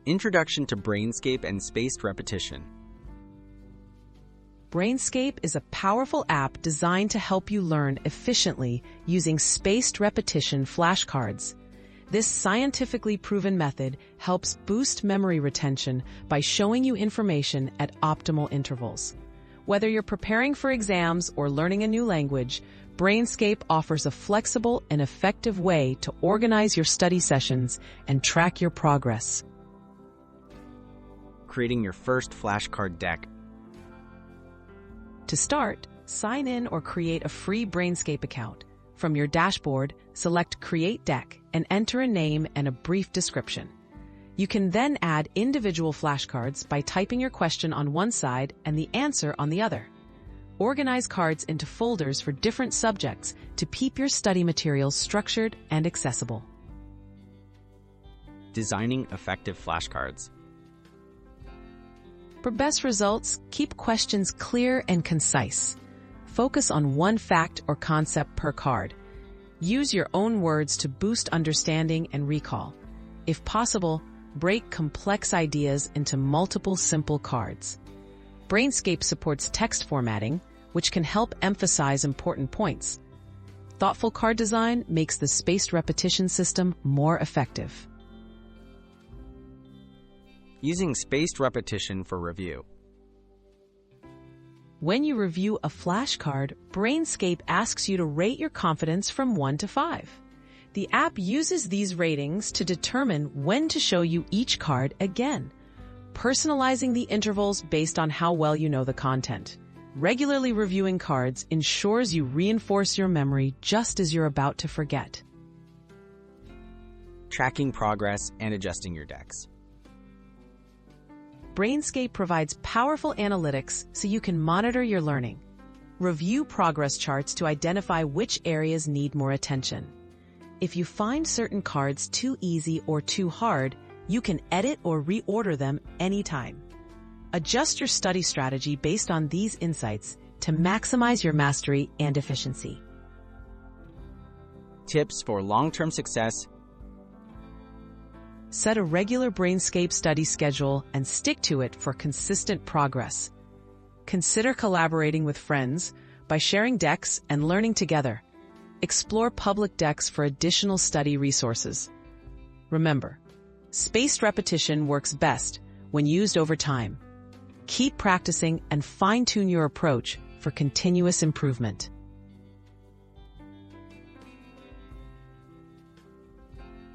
Introduction to Brainscape and Spaced Repetition. Brainscape is a powerful app designed to help you learn efficiently using spaced repetition flashcards. This scientifically proven method helps boost memory retention by showing you information at optimal intervals. Whether you're preparing for exams or learning a new language, Brainscape offers a flexible and effective way to organize your study sessions and track your progress. Creating your first flashcard deck. To start, sign in or create a free Brainscape account. From your dashboard, select Create Deck and enter a name and a brief description. You can then add individual flashcards by typing your question on one side and the answer on the other. Organize cards into folders for different subjects to keep your study materials structured and accessible. Designing effective flashcards. For best results, keep questions clear and concise. Focus on one fact or concept per card. Use your own words to boost understanding and recall. If possible, break complex ideas into multiple simple cards. Brainscape supports text formatting, which can help emphasize important points. Thoughtful card design makes the spaced repetition system more effective. Using spaced repetition for review. When you review a flashcard, Brainscape asks you to rate your confidence from 1 to 5. The app uses these ratings to determine when to show you each card again, personalizing the intervals based on how well you know the content. Regularly reviewing cards ensures you reinforce your memory just as you're about to forget. Tracking progress and adjusting your decks. Brainscape provides powerful analytics so you can monitor your learning. Review progress charts to identify which areas need more attention. If you find certain cards too easy or too hard, you can edit or reorder them anytime. Adjust your study strategy based on these insights to maximize your mastery and efficiency. Tips for long-term success. Set a regular Brainscape study schedule and stick to it for consistent progress. Consider collaborating with friends by sharing decks and learning together. Explore public decks for additional study resources. Remember, spaced repetition works best when used over time. Keep practicing and fine-tune your approach for continuous improvement.